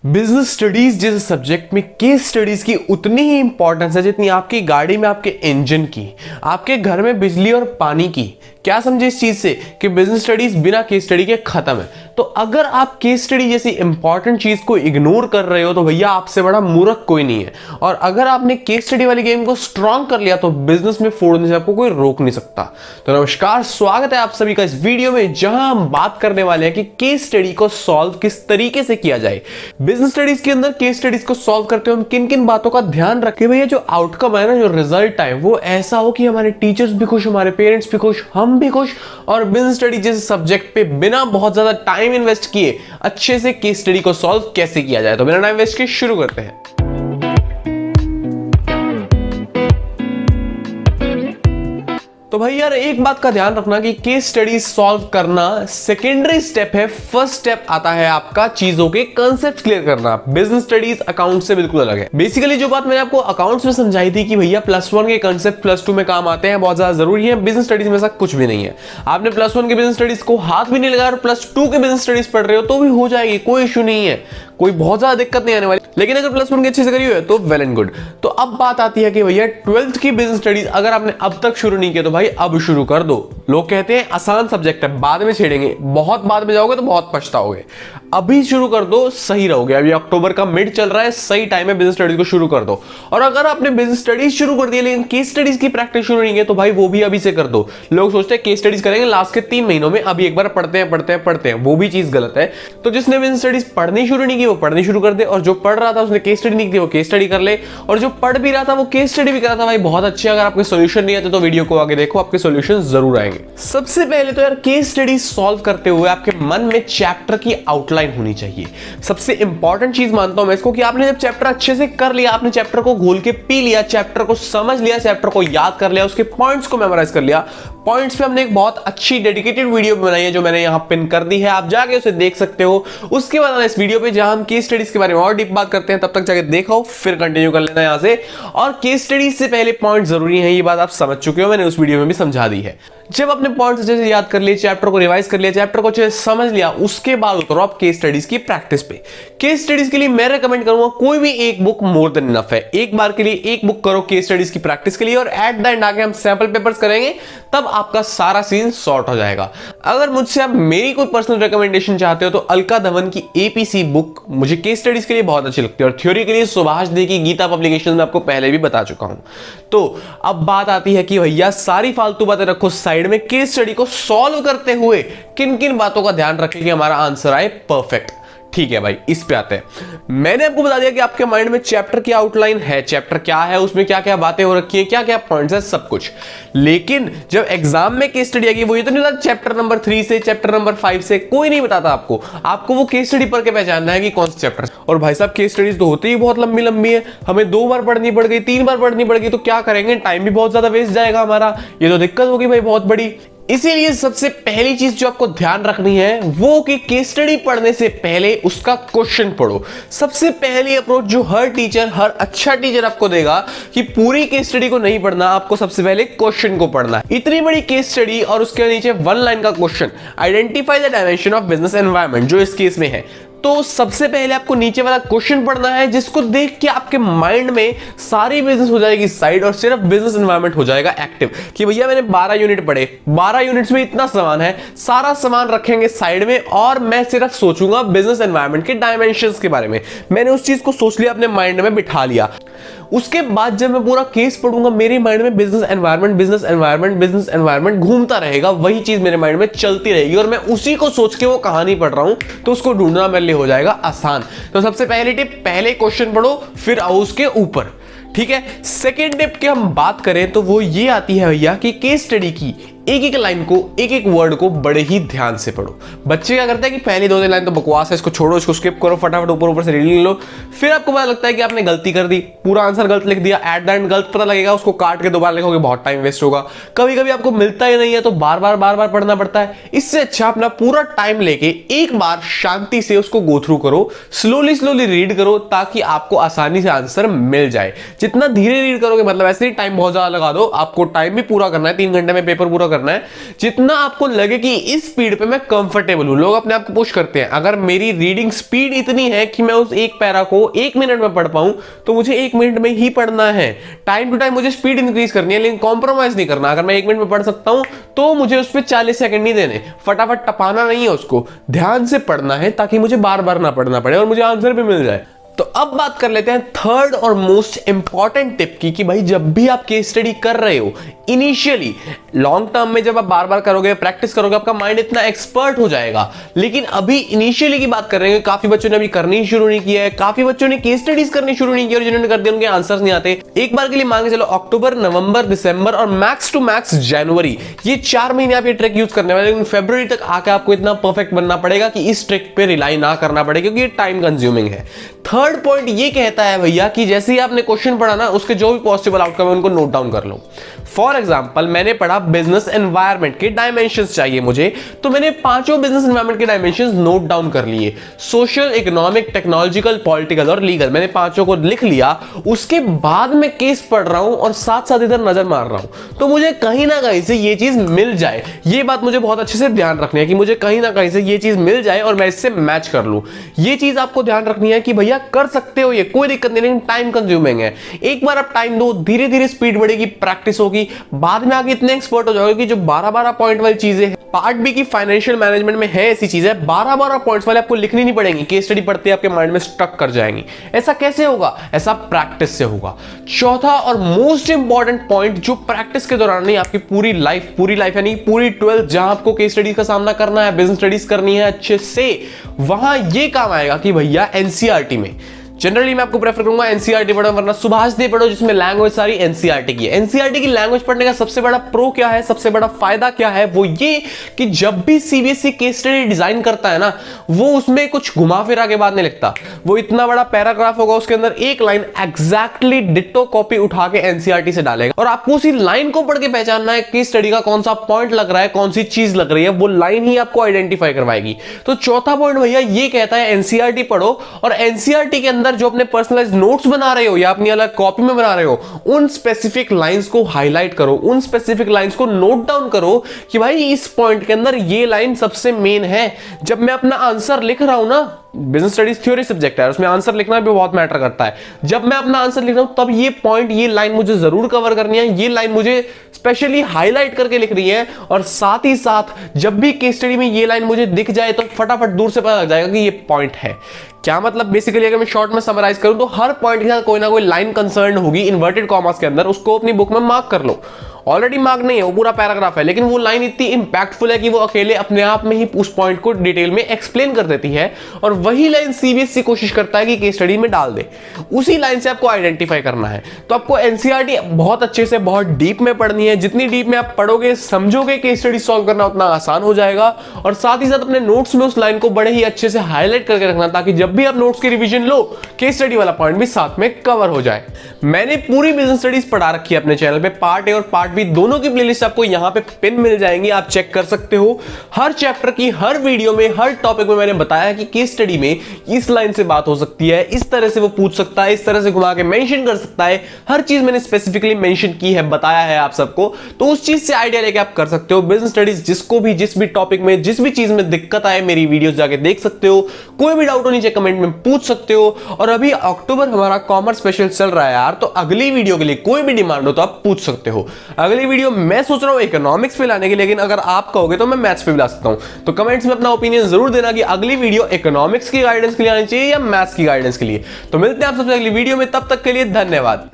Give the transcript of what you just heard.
Business studies जैसे subject में case studies की उतनी ही इंपॉर्टेंस है जितनी आपकी गाड़ी में आपके इंजन की, आपके घर में बिजली और पानी की। क्या समझे इस चीज से कि बिजनेस स्टडीज बिना केस स्टडी के खत्म है। तो अगर आप केस स्टडी जैसी इंपॉर्टेंट चीज को इग्नोर कर रहे हो तो भैया आपसे बड़ा मूर्ख कोई नहीं है। और अगर आपने केस स्टडी वाली गेम को स्ट्रांग कर लिया तो बिजनेस में फोड़ने से आपको कोई रोक नहीं सकता। तो नमस्कार, स्वागत है आप सभी का इस वीडियो में, जहां हम बात करने वाले हैं कि केस स्टडी को सॉल्व किस तरीके से किया जाए। बिजनेस स्टडीज के अंदर केस स्टडीज को सॉल्व करते हुए हम किन किन बातों का ध्यान रखें भैया, जो आउटकम है ना, जो रिजल्ट है वो ऐसा हो कि हमारे टीचर्स भी खुश, हमारे पेरेंट्स भी खुश, हम भी खुश। और बिजनेस स्टडी जैसे सब्जेक्ट पे बिना बहुत ज्यादा टाइम इन्वेस्ट किए अच्छे से केस स्टडी को सॉल्व कैसे किया जाए। तो बिना टाइम वेस्ट किए शुरू करते हैं। तो भाई यार, एक बात का ध्यान रखना कि केस स्टडी सॉल्व करना सेकेंडरी स्टेप है। फर्स्ट स्टेप आता है आपका चीजों के कांसेप्ट क्लियर करना। बिजनेस स्टडीज अकाउंट से बिल्कुल अलग है। बेसिकली जो बात मैंने आपको अकाउंट्स में समझाई थी कि भैया +1 के कांसेप्ट +2 में काम आते हैं, बहुत ज्यादा जरूरी है, बिजनेस स्टडीज में ऐसा कुछ भी नहीं है। आपने +1 के बिजनेस स्टडीज को हाथ भी नहीं लगाया और +2 के बिजनेस स्टडीज पढ़ रहे हो तो भी हो जाएगी, कोई इशू नहीं है, कोई बहुत ज्यादा दिक्कत नहीं आने वाली। लेकिन अगर +1 के अच्छे से करी हुई है तो वेल एंड गुड। तो अब बात आती है कि भैया 12th की बिजनेस स्टडीज अगर आपने अब तक शुरू नहीं किया तो भाई अब शुरू कर दो। लोग कहते हैं आसान सब्जेक्ट है, बाद में छेड़ेंगे, बहुत बाद में जाओगे तो बहुत पछताओगे। अभी शुरू कर दो, सही रहोगे। अभी अक्टूबर का मिड चल रहा है, सही टाइम है, बिजनेस स्टडीज को शुरू कर दो। और अगर आपने बिजनेस स्टडीज शुरू कर दिया लेकिन केस स्टडीज की प्रैक्टिस शुरू नहीं है तो भाई वो भी अभी से कर दो। लोग सोचते हैं केस स्टडीज करेंगे लास्ट के 3 महीनों में, अभी एक बार पढ़ते हैं, वो भी चीज गलत है। तो जिसने बिजनेस स्टडीज पढ़नी शुरू नहीं की वो पढ़नी शुरू कर दे, और जो पढ़ रहा था उसने केस स्टडी नहीं की वो केस स्टडी कर ले, और जो पढ़ भी रहा था वो केस स्टडी भी कर रहा था। भाई बहुत अच्छे। अगर आपके सॉल्यूशन नहीं आते तो वीडियो को आगे देखो, आपके सॉल्यूशन जरूर आएंगे। सबसे पहले तो यार केस स्टडी सॉल्व करते हुए आपके मन में चैप्टर की आउटलाइन होनी चाहिए। सबसे इंपॉर्टेंट चीज मानता हूं मैं इसको कि आपने जब चैप्टर अच्छे से कर लिया, आपने चैप्टर को घोल के पी लिया, चैप्टर को समझ लिया, चैप्टर को याद कर लिया, उसके पॉइंट्स को मेमोराइज कर लिया। पॉइंट्स पे हमने एक बहुत अच्छी डेडिकेटेड वीडियो बनाई है जो मैंने यहां पिन कर दी है, आप जाके उसे देख सकते हो। उसके बाद इस वीडियो पे जहां हम केस स्टडीज के बारे में और डीप बात करते हैं, तब तक जाके देखो, फिर कंटिन्यू कर लेना यहां से। और केस स्टडीज से पहले पॉइंट जरूरी है, ये बात आप समझ चुके हो, मैंने उस वीडियो में भी समझा दी है। जब अपने पॉइंट्स अच्छे से याद कर लिए, चैप्टर को रिवाइज कर लिया, चैप्टर को अच्छे से समझ लिया, उसके बाद उतरो आप केस स्टडीज की प्रैक्टिस पे। केस स्टडीज के लिए मैं रेकमेंड करूंगा कोई भी एक बुक मोर देन इनफ है। एक बार के लिए एक बुक करो केस स्टडीज की प्रैक्टिस के लिए, और एट द एंड आके हम सैंपल पेपर्स करेंगे, तब आपका सारा सीन सॉर्ट हो जाएगा। अगर मुझसे आप मेरी कोई पर्सनल रिकमेंडेशन चाहते हो तो अलका धवन की एपीसी बुक मुझे केस स्टडीज के लिए बहुत अच्छी लगती है, और थ्योरी के लिए सुभाष दे की गीता पब्लिकेशन में आपको पहले भी बता चुका हूं। तो अब बात आती है कि भैया सारी फालतू बातें रखो साइड में, केस स्टडी को सॉल्व करते हुए किन किन बातों का ध्यान रखें कि हमारा आंसर आए परफेक्ट। ठीक है भाई, इस पे आते हैं। मैंने आपको बता दिया कि आपके माइंड में चैप्टर की आउटलाइन है, चैप्टर क्या है, उसमें क्या क्या बातें हो रखी है, क्या क्या पॉइंट्स है, सब कुछ। लेकिन जब एग्जाम में केस स्टडी आएगी, वो ये तो नहीं होता चैप्टर नंबर 3 से चैप्टर नंबर 5 से, कोई नहीं बताता आपको वो केस स्टडी पढ़ के पहचानना है कि कौन सा चैप्टर। और भाई साहब केस स्टडीज तो होती ही बहुत लंबी लंबी है, हमें 2 बार पढ़नी पड़ गई, 3 बार पढ़नी पड़ गई, तो क्या करेंगे, टाइम भी बहुत ज्यादा वेस्ट जाएगा हमारा, ये तो दिक्कत होगी भाई बहुत बड़ी। इसीलिए सबसे पहली चीज जो आपको ध्यान रखनी है वो कि केस स्टडी पढ़ने से पहले उसका क्वेश्चन पढ़ो। सबसे पहली अप्रोच जो हर अच्छा टीचर आपको देगा कि पूरी केस स्टडी को नहीं पढ़ना, आपको सबसे पहले क्वेश्चन को पढ़ना है। इतनी बड़ी केस स्टडी और उसके नीचे 1 लाइन का question, identify the dimension of business environment, जो इस केस में है। तो सबसे पहले आपको नीचे वाला क्वेश्चन पढ़ना है, जिसको देख के आपके माइंड में सारी बिजनेस हो जाएगी साइड और सिर्फ बिजनेस एनवायरनमेंट हो जाएगा एक्टिव। कि भैया मैंने 12 यूनिट पढ़े, 12 यूनिट्स में इतना सामान है, सारा सामान रखेंगे साइड में और मैं सिर्फ सोचूंगा बिजनेस एनवायरनमेंट के डायमेंशंस के बारे में। मैंने उस चीज को सोच लिया, अपने माइंड में बिठा लिया। उसके बाद जब मैं पूरा केस पढ़ूंगा, मेरे माइंड में बिजनेस एनवायरनमेंट घूमता रहेगा, वही चीज मेरे माइंड में चलती रहेगी और मैं उसी को सोच के वो कहानी पढ़ रहा हूं, तो उसको ढूंढना मेरे लिए हो जाएगा आसान। तो सबसे पहली टिप, पहले क्वेश्चन पढ़ो फिर आओ उसके ऊपर। ठीक है। सेकेंड टिप की हम बात करें तो वो ये आती है भैया कि केस स्टडी की एक एक लाइन को, एक एक वर्ड को बड़े ही ध्यान से पढ़ो। बच्चे क्या करते हैं कि पहली 2-3 लाइन तो बकवास है, इसको छोड़ो, इसको स्किप करो, फटाफट ऊपर से रीडिंग लो। फिर आपको पता लगता है कि आपने गलती कर दी, पूरा आंसर गलत लिख दिया, एट द एंड गलत पता लगेगा, उसको काट के दोबारा लिखोगे, बहुत टाइम वेस्ट होगा। कभी कभी आपको मिलता ही नहीं है तो बार बार पढ़ना पड़ता है। इससे अच्छा अपना पूरा टाइम लेके एक बार शांति से उसको गो थ्रू करो, स्लोली रीड करो, ताकि आपको आसानी से आंसर मिल जाए। जितना धीरे रीड करोगे, मतलब ऐसे ही टाइम बहुत ज्यादा लगा दो, आपको टाइम भी पूरा करना है, 3 घंटे में पेपर पूरा करना करना है जितना आपको लगे कि इस स्पीड पे मैं कंफर्टेबल हूं। लोग अपने आप को पुश करते हैं, अगर मेरी रीडिंग स्पीड इतनी है कि मैं उस एक पैरा को 1 मिनट में पढ़ पाऊं तो मुझे 1 मिनट में ही पढ़ना है। टाइम टू टाइम मुझे स्पीड इंक्रीज करनी है, लेकिन कॉम्प्रोमाइज नहीं करना। अगर मैं 1 मिनट में पढ़ सकता हूं तो मुझे उस पर 40 सेकंड नहीं देने, फटाफट टपाना नहीं है, उसको ध्यान से पढ़ना है ताकि मुझे बार बार ना पढ़ना पड़े और मुझे आंसर भी मिल जाए। तो अब बात कर लेते हैं थर्ड और मोस्ट इंपॉर्टेंट टिप की कि भाई जब भी आप केस स्टडी कर रहे हो इनिशियली, लॉन्ग टर्म में जब आप बार बार करोगे, प्रैक्टिस करोगे, आपका माइंड इतना एक्सपर्ट हो जाएगा। लेकिन अभी इनिशियली की बात कर रहे हैं, काफी बच्चों ने अभी करनी शुरू नहीं किया है, काफी बच्चों ने केस स्टडीज करनी शुरू नहीं की और जिन्होंने कर दिया उनके आंसर्स नहीं आते। एक बार के लिए मान के चलो अक्टूबर, नवंबर, दिसंबर और मैक्स टू मैक्स जनवरी, ये 4 महीने आप ये ट्रिक यूज करने वाले, लेकिन फरवरी तक आके आपको इतना परफेक्ट बनना पड़ेगा कि इस ट्रिक पे रिलाई ना करना पड़े, क्योंकि ये टाइम कंज्यूमिंग है। थर्ड पॉइंट ये कहता है भैया कि जैसे ही आपने क्वेश्चन पढ़ा ना, उसके जो भी पॉसिबल आउटकम है उनको नोट डाउन कर लो। फॉर एग्जाम्पल मैंने पढ़ा बिजनेस एनवायरनमेंट के डायमेंशंस चाहिए मुझे, तो मैंने 5 बिजनेस एनवायरनमेंट के डायमेंशंस नोट डाउन कर लिए। सोशल, इकोनॉमिक, टेक्नोलॉजिकल, पॉलिटिकल और लीगल, मैंने 5 को लिख लिया। उसके बाद मैं केस पढ़ रहा हूं और साथ साथ इधर नजर मार रहा हूं, तो मुझे कहीं ना कहीं से ये चीज मिल जाए। ये बात मुझे बहुत अच्छे से ध्यान रखनी है कि मुझे कहीं ना कहीं से ये चीज मिल जाए और मैं इससे मैच कर लूं। ये चीज आपको ध्यान रखनी है कि भैया कर सकते हो, ये कोई दिक्कत नहीं, लेकिन टाइम कंज्यूमिंग है। एक बार आप टाइम दो, धीरे धीरे स्पीड बढ़ेगी, प्रैक्टिस होगी, बाद में आगे इतने एक्सपर्ट हो जाओगे कि जो 12-12 पॉइंट वाली चीजें हैं, पार्ट बी की फाइनेंशियल मैनेजमेंट में है ऐसी चीजें 12-12 पॉइंट्स वाले आपको लिखनी नहीं पड़ेंगी, केस स्टडी पढ़ते आपके माइंड में स्टक कर जाएंगी। ऐसा कैसे होगा? ऐसा प्रैक्टिस से होगा। चौथा और मोस्ट इंपॉर्टेंट पॉइंट जो प्रैक्टिस के दौरान नहीं, आपकी पूरी लाइफ यानी पूरी 12th जहां आपको केस स्टडीज का सामना करना है, बिजनेस स्टडीज करनी है अच्छे से, वहां ये काम आएगा कि भैया एनसीईआरटी में जनरली मैं आपको प्रेफर करूंगा एनसीईआरटी पढ़ो, वरना सुभाषिदेव पढ़ो जिसमें लैंग्वेज सारी एनसीईआरटी की है। एनसीईआरटी की लैंग्वेज पढ़ने का सबसे बड़ा प्रो क्या है, सबसे बड़ा फायदा क्या है, वो ये कि जब भी सीबीएसई केस स्टडी डिजाइन करता है ना, वो उसमें कुछ घुमा फिरा के बात नहीं लिखता। वो इतना बड़ा पैराग्राफ होगा, उसके अंदर एक लाइन एग्जैक्टली डिट्टो कॉपी उठा के एनसीईआरटी से डालेगा और आपको उसी लाइन को पढ़ के पहचानना है केस स्टडी का कौन सा पॉइंट लग रहा है, कौन सी चीज लग रही है, वो लाइन ही आपको आइडेंटिफाई करवाएगी। तो चौथा पॉइंट भैया ये कहता है एनसीईआरटी पढ़ो और एनसीईआरटी के अंदर जो अपने पर्सनलाइज्ड नोट्स बना रहे हो या अपनी अलग कॉपी में बना रहे हो, उन स्पेसिफिक लाइंस को हाईलाइट करो, उन स्पेसिफिक लाइंस को नोट डाउन करो कि भाई इस पॉइंट के अंदर ये लाइन सबसे मेन है। जब मैं अपना आंसर लिख रहा हूं ना, बिजनेस स्टडीज थ्योरी सब्जेक्ट है, उसमें आंसर लिखना भी बहुत मैटर करता है। जब मैं अपना आंसर लिख रहा हूं तब ये पॉइंट, ये लाइन मुझे जरूर कवर करनी है, ये लाइन मुझे स्पेशली हाईलाइट करके लिख रही है। और साथ ही साथ जब भी केस स्टडी में ये लाइन मुझे दिख जाए तो फटाफट दूर से पता लग जाएगा कि ये पॉइंट है। क्या मतलब, बेसिकली अगर मैं शॉर्ट में समराइज करूं तो हर पॉइंट के साथ कोई ना कोई लाइन कंसर्न होगी इन्वर्टेड कॉमास के अंदर, उसको अपनी बुक में मार्क कर लो। ऑलरेडी मार्क नहीं है, वो पूरा पैराग्राफ है, लेकिन वो लाइन इतनी इंपैक्टफुल है कि वो अकेले अपने आप में ही उस पॉइंट को डिटेल में एक्सप्लेन कर देती है। और वही लाइन सीबीएसई कोशिश करता है कि केस स्टडी में डाल दे, उसी लाइन से आपको आइडेंटिफाई करना है। तो आपको एनसीईआरटी बहुत अच्छे से, बहुत डीप में पढ़नी है। जितनी डीप में आप पढ़ोगे, समझोगे, केस स्टडी सॉल्व करना उतना आसान हो जाएगा। और साथ ही साथ अपने नोट्स में उस लाइन को बड़े ही अच्छे से हाईलाइट करके रखना, ताकि जब भी आप नोट्स की रिवीजन लो, केस स्टडी वाला पॉइंट भी साथ में कवर हो जाए। मैंने पूरी बिजनेस स्टडीज पढ़ा रखी है अपने चैनल पे, पार्ट ए और पार्ट बी दोनों की प्लेलिस्ट आपको यहां पे पिन मिल जाएंगी, आप चेक कर सकते हो। हर चैप्टर की हर वीडियो में, हर टॉपिक में मैंने बताया कि केस स्टडी में इस लाइन से बात हो सकती है, इस तरह से वो पूछ सकता है, इस तरह से घुमा के मेंशन कर सकता है। हर चीज मैंने स्पेसिफिकली मेंशन की है, बताया है आप सबको, तो उस चीज से आइडिया लेके आप कर सकते हो बिजनेस स्टडीज। जिसको भी जिस भी टॉपिक में, जिस भी चीज में दिक्कत आए, मेरी वीडियोस जाके देख सकते हो। कोई भी डाउट हो नीचे कमेंट में पूछ सकते हो। और अभी अक्टूबर हमारा कॉमर्स स्पेशल चल रहा है यार, तो अगली वीडियो के लिए कोई भी डिमांड हो तो आप पूछ सकते हो। अगली वीडियो मैं सोच रहा हूं इकोनॉमिक्स पे लाने की, लेकिन अगर आप कहोगे तो मैं मैथ्स पे भी ला सकता हूं। तो कमेंट्स में अपना ओपिनियन जरूर देना कि अगली वीडियो इकोनॉमिक्स की गाइडेंस के लिए आनी चाहिए या मैथ्स की गाइडेंस के लिए। तो मिलते हैं आप सबसे अगली वीडियो में, तब तक के लिए धन्यवाद।